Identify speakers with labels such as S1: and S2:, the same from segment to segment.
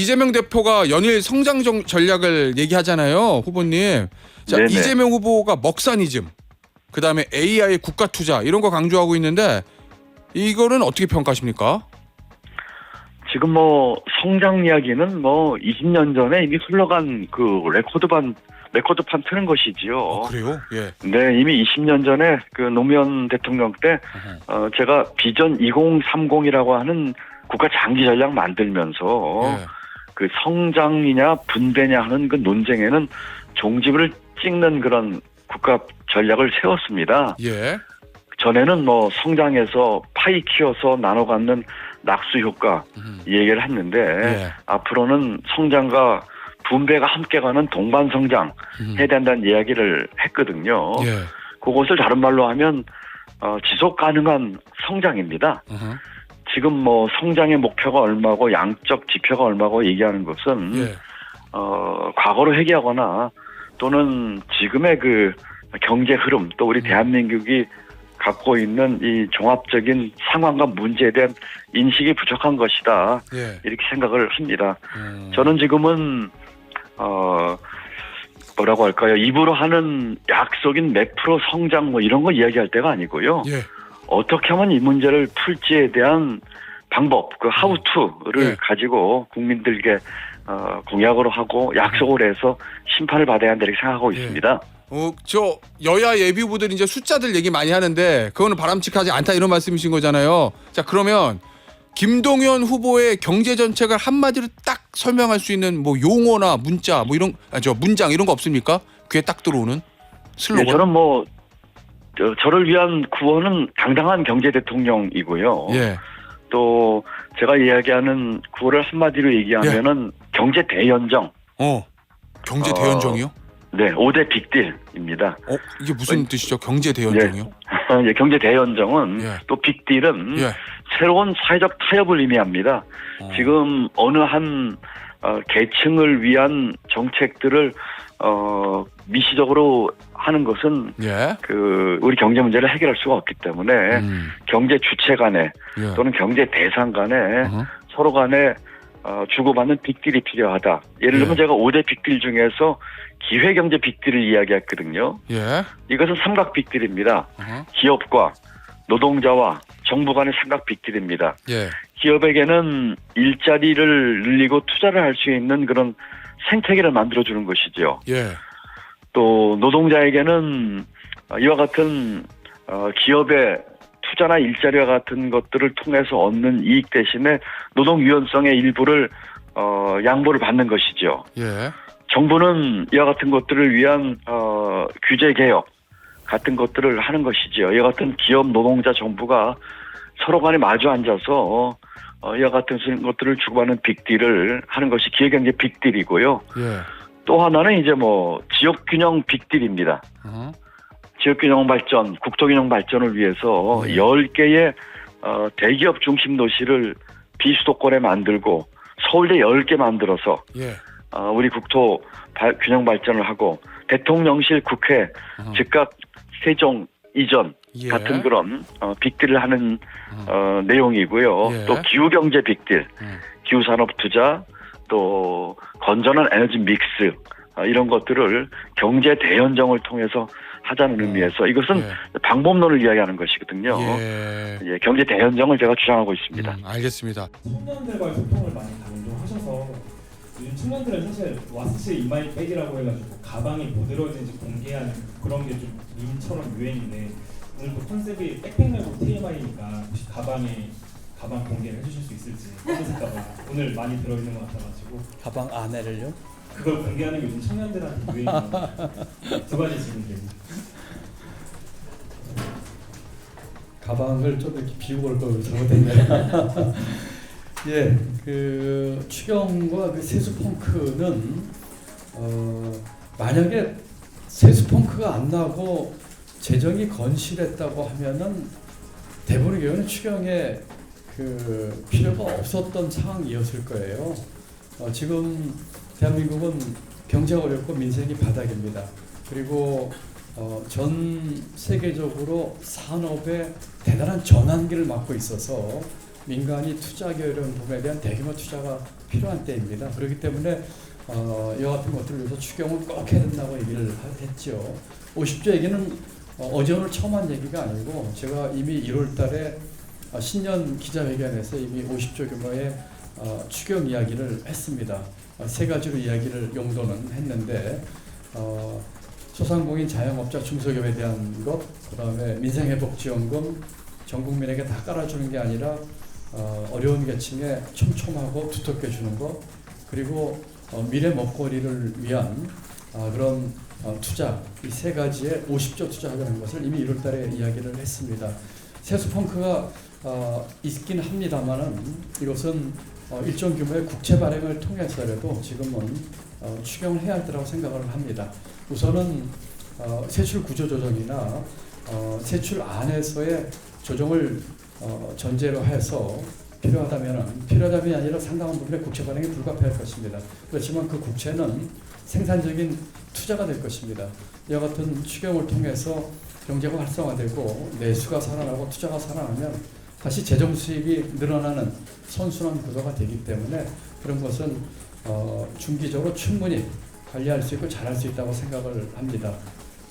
S1: 이재명 대표가 연일 성장 전략을 얘기하잖아요, 후보님. 자,
S2: 네네.
S1: 이재명 후보가 먹사니즘, 그다음에 AI 국가 투자 이런 거 강조하고 있는데 이거는 어떻게 평가하십니까?
S2: 지금 성장 이야기는 20년 전에 이미 흘러간 그 레코드판 트는 것이지요.
S1: 그래요? 예.
S2: 네, 이미 20년 전에 그 노무현 대통령 때 제가 비전 2030이라고 하는 국가 장기 전략 만들면서
S1: 예.
S2: 그 성장이냐 분배냐 하는 그 논쟁에는 종지부를 찍는 그런 국가 전략을 세웠습니다.
S1: 예.
S2: 전에는 성장해서 파이 키워서 나눠 갖는 낙수 효과 이 얘기를 했는데
S1: 예.
S2: 앞으로는 성장과 분배가 함께 가는 동반 성장 해야 된다는 이야기를 했거든요.
S1: 예.
S2: 그것을 다른 말로 하면 지속 가능한 성장입니다. 지금 성장의 목표가 얼마고 양적 지표가 얼마고 얘기하는 것은
S1: 예.
S2: 과거로 회귀하거나 또는 지금의 그 경제 흐름 또 우리 대한민국이 갖고 있는 이 종합적인 상황과 문제에 대한 인식이 부족한 것이다.
S1: 예.
S2: 이렇게 생각을 합니다. 저는 지금은 뭐라고 할까요? 입으로 하는 약속인 몇 프로 성장 이런 거 이야기할 때가 아니고요.
S1: 예.
S2: 어떻게 하면 이 문제를 풀지에 대한 방법, 그 하우투를
S1: 예.
S2: 가지고 국민들께 공약으로 하고 약속을 해서 심판을 받아야 한다 이렇게 생각하고
S1: 예.
S2: 있습니다.
S1: 저 여야 예비 후보들이 이제 숫자들 얘기 많이 하는데 그거는 바람직하지 않다 이런 말씀이신 거잖아요. 자, 그러면 김동연 후보의 경제 정책을 한마디로 딱 설명할 수 있는 용어나 문자 이런 문장 이런 거 없습니까? 귀에 딱 들어오는 슬로건.
S2: 네, 저는 저를 위한 구호는 당당한 경제 대통령이고요.
S1: 예.
S2: 또 제가 이야기하는 구호를 한마디로 얘기하면은 경제 대연정.
S1: 경제 대연정이요?
S2: 네, 5대 빅딜입니다.
S1: 이게 무슨 뜻이죠? 경제 대연정이요?
S2: 예, 경제 대연정은
S1: 예.
S2: 또 빅딜은
S1: 예.
S2: 새로운 사회적 타협을 의미합니다. 지금 어느 한 계층을 위한 정책들을 미시적으로 하는 것은
S1: 예.
S2: 우리 경제 문제를 해결할 수가 없기 때문에 경제 주체 간에
S1: 예.
S2: 또는 경제 대상 간에 서로 간에 주고받는 빅딜이 필요하다. 예를 들면 제가 5대 빅딜 중에서 기회경제 빅딜을 이야기했거든요.
S1: 예.
S2: 이것은 삼각 빅딜입니다. 기업과 노동자와 정부 간의 삼각 빅딜입니다.
S1: 예.
S2: 기업에게는 일자리를 늘리고 투자를 할 수 있는 그런 생태계를 만들어주는 것이죠.
S1: 예.
S2: 또 노동자에게는 이와 같은 기업의 투자나 일자리와 같은 것들을 통해서 얻는 이익 대신에 노동 유연성의 일부를 양보를 받는 것이죠.
S1: 예.
S2: 정부는 이와 같은 것들을 위한 규제 개혁 같은 것들을 하는 것이죠. 이와 같은 기업, 노동자, 정부가 서로 간에 마주 앉아서 이와 같은 것들을 주고받는 빅딜을 하는 것이 기회경제 빅딜이고요.
S1: 예.
S2: 또 하나는 이제 지역균형 빅딜입니다. 지역균형 발전, 국토균형 발전을 위해서 10개의 대기업 중심 도시를 비수도권에 만들고 서울대 10개 만들어서
S1: 예.
S2: 우리 국토 균형 발전을 하고 대통령실 국회 즉각 세종 이전
S1: 예.
S2: 같은 그런 빅딜을 하는 내용이고요.
S1: 예.
S2: 또 기후경제 빅딜, 기후산업 투자, 또 건전한 에너지 믹스 이런 것들을 경제 대연정을 통해서 하자는 의미에서 이것은 방법론을 이야기하는 것이거든요.
S1: 예.
S2: 경제 대연정을 제가 주장하고 있습니다.
S1: 알겠습니다.
S3: 청년들과의 소통을 많이 강조하셔서 요즘 청년들은 사실 와스치 이마이백이라고 해가지고 가방이 보드러진지 공개하는 그런 게 좀 밈처럼 유행인데 오늘 그 컨셉이 백팩 말고 TMI니까 혹시 가방 공개를 해주실 수 있을지 어떠실까봐 오늘 많이 들어있는 것 같아가지고
S4: 가방 안에를요?
S3: 그걸 공개하는 게 요즘 청년들한테 유행이에요. 두 가지 질문입니다.
S4: 가방을 좀 이렇게 비우고 올 걸 잘못했네요. 예, 그 추경과 그 세수펑크는 만약에 세수펑크가 안 나고 재정이 건실했다고 하면은 대부분의 경우는 추경에 그 필요가 없었던 상황이었을 거예요. 지금 대한민국은 경제가 어렵고 민생이 바닥입니다. 그리고 전 세계적으로 산업의 대단한 전환기를 맞고 있어서 민간이 투자하기 어려운 부분에 대한 대규모 투자가 필요한 때입니다. 그렇기 때문에 이와 같은 것들을 위해서 추경을 꼭 해야 된다고 얘기를 했죠. 50조 얘기는 어제 오늘 처음 한 얘기가 아니고 제가 이미 1월 달에 신년 기자회견에서 이미 50조 규모의 추경 이야기를 했습니다. 세 가지로 이야기를 용도는 했는데 소상공인 자영업자 중소기업에 대한 것, 그다음에 민생회복지원금 전 국민에게 다 깔아주는 게 아니라 어려운 계층에 촘촘하고 두텁게 주는 것, 그리고 미래 먹거리를 위한 그런 투자, 이 세 가지에 50조 투자하려는 것을 이미 1월 달에 이야기를 했습니다. 세수 펑크가 있긴 합니다만은 이것은 일정 규모의 국채 발행을 통해서라도 지금은 추경을 해야 할 거라고 생각을 합니다. 우선은 세출 구조 조정이나 세출 안에서의 조정을 전제로 해서 필요하다면이 아니라 상당한 부분의 국채 발행이 불가피할 것입니다. 그렇지만 그 국채는 생산적인 투자가 될 것입니다. 이와 같은 추경을 통해서 경제가 활성화되고 내수가 살아나고 투자가 살아나면 다시 재정 수입이 늘어나는 선순환 구조가 되기 때문에 그런 것은 중기적으로 충분히 관리할 수 있고 잘할 수 있다고 생각을 합니다.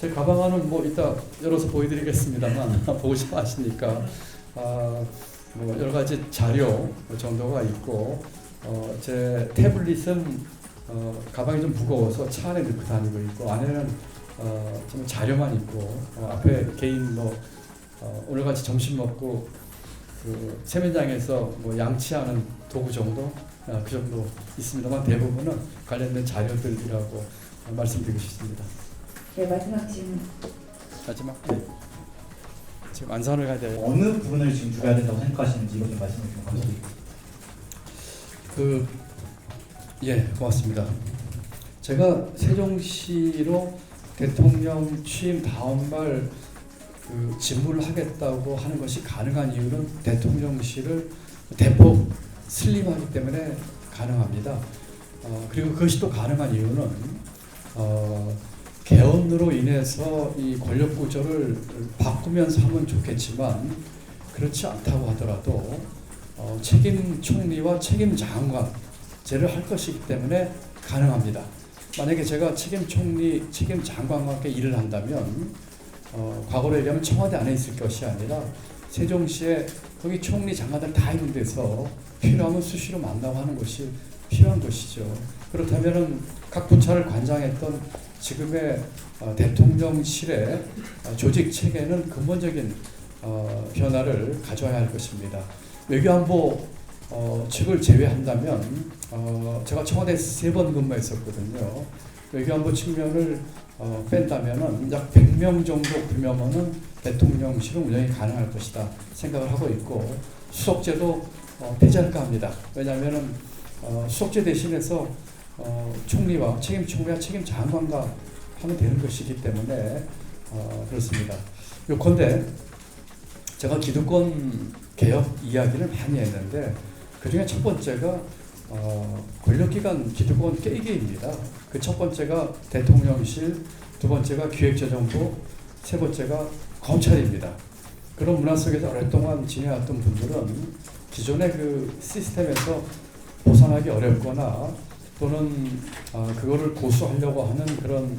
S4: 제 가방 안은 뭐 이따 열어서 보여드리겠습니다만 보고 싶어 하시니까 뭐 여러 가지 자료 정도가 있고 제 태블릿은 가방이 좀 무거워서 차 안에 넣고 다니고 있고 안에는 좀 자료만 있고 앞에 개인 뭐 오늘같이 점심 먹고 그 세면장에서 뭐 양치하는 도구 정도 그 정도 있습니다만 대부분은 관련된 자료들이라고 말씀드리고 싶습니다.
S5: 네, 마지막 질문.
S4: 마지막 지금 안산을 가야 돼요.
S6: 어느 부분을 지금 줄여야 된다고 생각하시는지 이거 좀 말씀해 주시면 감사드립니다.
S4: 고맙습니다. 제가 세종시로 대통령 취임 다음 날 직무를 하겠다고 하는 것이 가능한 이유는 대통령실을 대폭 슬림하기 때문에 가능합니다. 그리고 그것이 또 가능한 이유는 개헌으로 인해서 이 권력 구조를 바꾸면서 하면 좋겠지만 그렇지 않다고 하더라도 책임 총리와 책임 장관제를 할 것이기 때문에 가능합니다. 만약에 제가 책임 총리, 책임 장관과 함께 일을 한다면 과거로 얘기하면 청와대 안에 있을 것이 아니라 세종시에 거기 총리 장관들 다 있는 데서 필요하면 수시로 만나고 하는 것이 필요한 것이죠. 그렇다면은 각 부처를 관장했던 지금의 대통령실의 조직 체계는 근본적인 변화를 가져야 할 것입니다. 외교안보 측을 제외한다면 제가 청와대에서 3번 근무했었거든요. 외교안보 측면을 뺀다면은 약 100명 정도 규모면은 대통령실은 운영이 가능할 것이다 생각을 하고 있고 수석제도 폐지할까 합니다. 왜냐하면은 수석제 대신해서 총리와 책임 장관과 하면 되는 것이기 때문에 그렇습니다. 요컨대 제가 기득권 개혁 이야기를 많이 했는데 그 중에 첫 번째가 권력기관 기득권 깨기입니다. 그 첫 번째가 대통령실, 두 번째가 기획재정부, 세 번째가 검찰입니다. 그런 문화 속에서 오랫동안 지내왔던 분들은 기존의 그 시스템에서 벗어나기 어렵거나 또는 그거를 고수하려고 하는 그런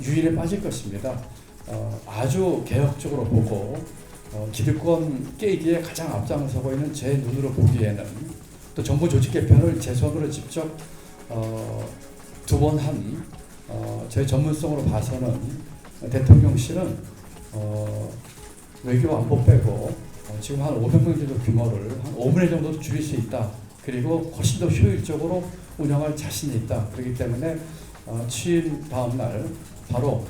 S4: 유인에 빠질 것입니다. 아주 개혁적으로 보고 기득권 깨기에 가장 앞장서고 있는 제 눈으로 보기에는 또 정부 조직 개편을 제 손으로 직접 2번 한 제 전문성으로 봐서는 대통령실은 외교 안보 빼고 지금 한 500명 정도 규모를 한 5분의 정도 줄일 수 있다. 그리고 훨씬 더 효율적으로 운영할 자신이 있다. 그렇기 때문에 취임 다음 날 바로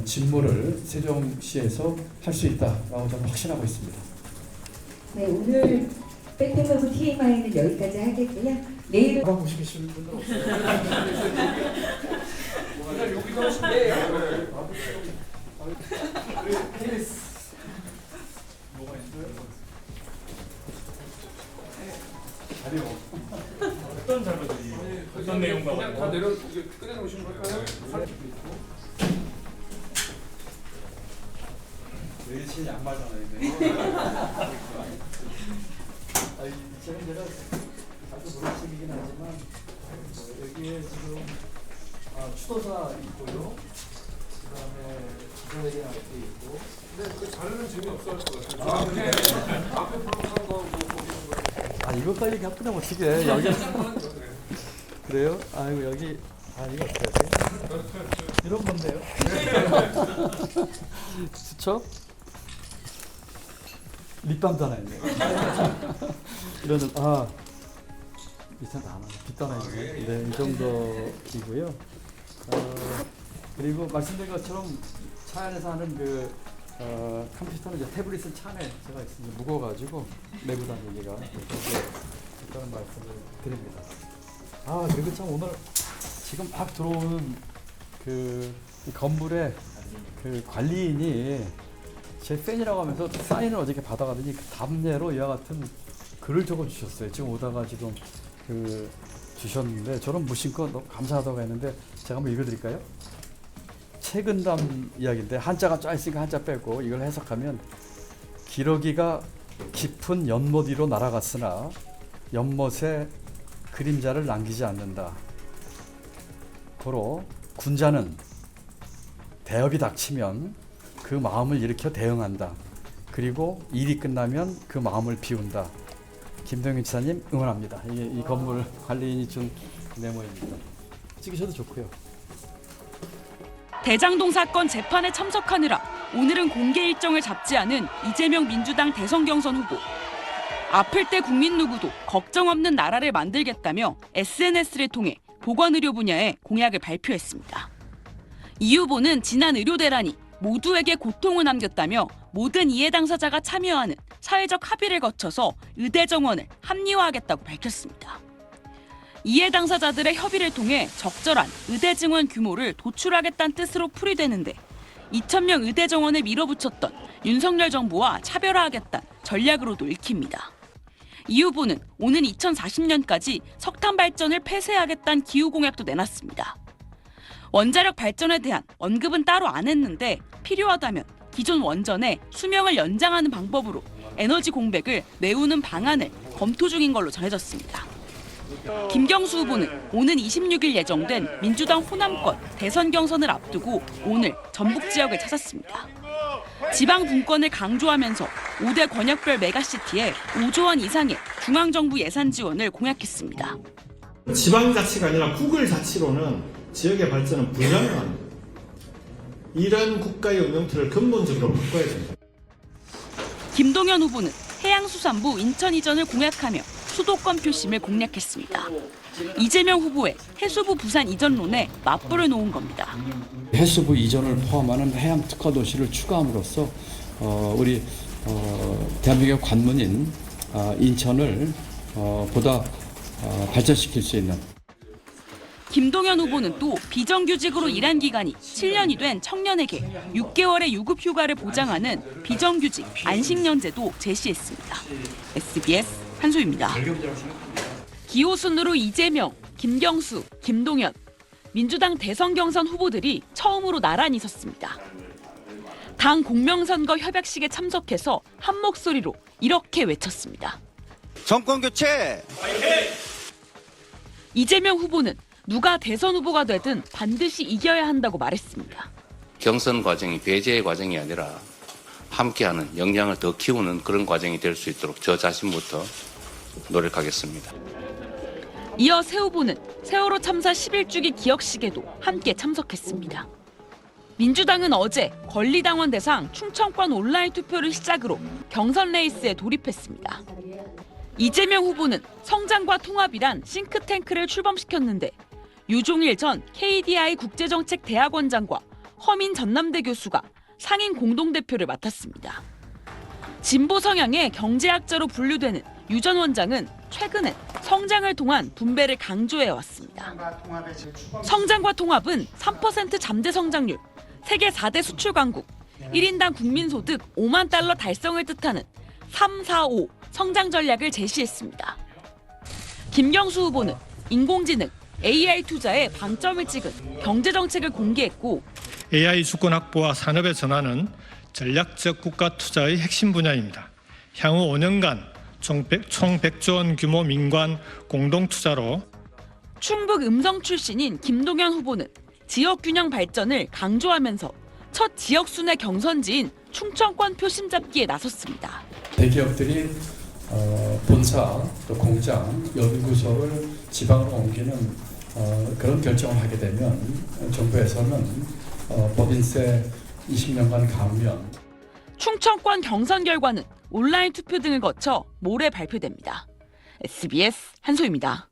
S4: 직무를 세종시에서 할 수 있다라고 저는 확신하고 있습니다.
S5: 네, 오늘 백팩하고 TMI는 여기까지 하겠고요. 내일은
S7: 가방 보시겠시는 분들 없어요? 그냥 여기서 하시면 뭐가 있어요?
S3: 자료 어떤 자료들이 어떤 내용과
S7: 그냥 다 내려 이제 꺼내놓으신 거예요?
S4: 내일 친 양말잖아요. 아니, 제가 아주 노력적이긴 하지만 여기에 지금 추도사 있고요. 그다음에 기사회견 할게 있고.
S7: 근데 그 자료는 재미없어 할 것 같아요. 앞에 불러간 거 뭐 보시는 거예요?
S4: 이것까지 얘기하면 어떻게 해? 여기 그래요? 아이고 여기 이거 어떻게 하세요? 이런 건데요. 그렇죠? 립밤도 하나 있네. 이런 비싼 거 하나, 빗도 하나 있네. 네, 이 정도이고요. 그리고 말씀드린 것처럼 차 안에서 하는 그 컴퓨터는 이제 태블릿은 차 안에 제가 있으면 무거워가지고 메고 다니기가 그런 말씀을 드립니다. 그리고 참 오늘 지금 막 들어오는 그 건물의 그 관리인이 제 팬이라고 하면서 사인을 어저께 받아가더니 그 답례로 이와 같은 글을 적어 주셨어요. 지금 오다가 지금 그 주셨는데 저는 무심코 너무 감사하다고 했는데 제가 한번 읽어드릴까요? 최근담 이야기인데 한자가 쫙 있으니까 한자 빼고 이걸 해석하면 기러기가 깊은 연못 위로 날아갔으나 연못에 그림자를 남기지 않는다. 고로 군자는 대업이 닥치면 그 마음을 일으켜 대응한다. 그리고 일이 끝나면 그 마음을 비운다. 김동윤 지사님 응원합니다. 이게 이 건물 관리인이 준 메모입니다. 찍으셔도 좋고요.
S8: 대장동 사건 재판에 참석하느라 오늘은 공개 일정을 잡지 않은 이재명 민주당 대선 경선 후보. 아플 때 국민 누구도 걱정 없는 나라를 만들겠다며 SNS를 통해 보건의료 분야의 공약을 발표했습니다. 이 후보는 지난 의료 대란이 모두에게 고통을 남겼다며 모든 이해 당사자가 참여하는 사회적 합의를 거쳐서 의대 정원을 합리화하겠다고 밝혔습니다. 이해 당사자들의 협의를 통해 적절한 의대 증원 규모를 도출하겠다는 뜻으로 풀이되는데 2,000명 의대 정원을 밀어붙였던 윤석열 정부와 차별화하겠다는 전략으로도 읽힙니다. 이 후보는 오는 2040년까지 석탄 발전을 폐쇄하겠다는 기후 공약도 내놨습니다. 원자력 발전에 대한 언급은 따로 안 했는데 필요하다면 기존 원전의 수명을 연장하는 방법으로 에너지 공백을 메우는 방안을 검토 중인 걸로 전해졌습니다. 김경수 후보는 오는 26일 예정된 민주당 호남권 대선 경선을 앞두고 오늘 전북 지역을 찾았습니다. 지방 분권을 강조하면서 5대 권역별 메가시티에 5조 원 이상의 중앙정부 예산 지원을 공약했습니다.
S9: 지방자치가 아니라 국을자치로는 지역의 발전은 불가능합니다. 이런 국가의 운영틀을 근본적으로 바꿔야 됩니다.
S8: 김동연 후보는 해양수산부 인천 이전을 공약하며 수도권 표심을 공략했습니다. 이재명 후보의 해수부 부산 이전론에 맞불을 놓은 겁니다.
S4: 해수부 이전을 포함하는 해양 특화 도시를 추가함으로써 우리 대한민국의 관문인 인천을 보다 발전시킬 수 있는.
S8: 김동연 후보는 또 비정규직으로 일한 기간이 7년이 된 청년에게 6개월의 유급 휴가를 보장하는 비정규직 안식년제도 제시했습니다. SBS 한소희입니다. 기호순으로 이재명, 김경수, 김동연, 민주당 대선 경선 후보들이 처음으로 나란히 섰습니다. 당 공명선거 협약식에 참석해서 한 목소리로 이렇게 외쳤습니다.
S10: 정권 교체!
S8: 이재명 후보는 누가 대선 후보가 되든 반드시 이겨야 한다고 말했습니다.
S11: 경선 과정이 배제의 과정이 아니라 함께하는 역량을 더 키우는 그런 과정이 될 수 있도록 저 자신부터 노력하겠습니다.
S8: 이어 새 후보는 세월호 참사 11주기 기억식에도 함께 참석했습니다. 민주당은 어제 권리당원 대상 충청권 온라인 투표를 시작으로 경선 레이스에 돌입했습니다. 이재명 후보는 성장과 통합이란 싱크탱크를 출범시켰는데 유종일 전 KDI 국제정책대학원장과 허민 전남대 교수가 상임 공동대표를 맡았습니다. 진보 성향의 경제학자로 분류되는 유 전 원장은 최근엔 성장을 통한 분배를 강조해왔습니다. 성장과 통합은 3% 잠재 성장률, 세계 4대 수출 강국, 1인당 국민소득 5만 달러 달성을 뜻하는 345 성장 전략을 제시했습니다. 김경수 후보는 인공지능, AI 투자에 방점을 찍은 경제정책을 공개했고
S12: AI 주권 확보와 산업의 전환은 전략적 국가 투자의 핵심 분야입니다. 향후 5년간 총 100조 원 규모 민관 공동 투자로
S8: 충북 음성 출신인 김동연 후보는 지역 균형 발전을 강조하면서 첫 지역 순회 경선지인 충청권 표심 잡기에 나섰습니다.
S4: 대기업들이 본사, 또 공장, 연구소를 지방으로 옮기는 그런 결정을 하게 되면 정부에서는 법인세 20년간 감면.
S8: 충청권 경선 결과는 온라인 투표 등을 거쳐 모레 발표됩니다. SBS 한소희입니다.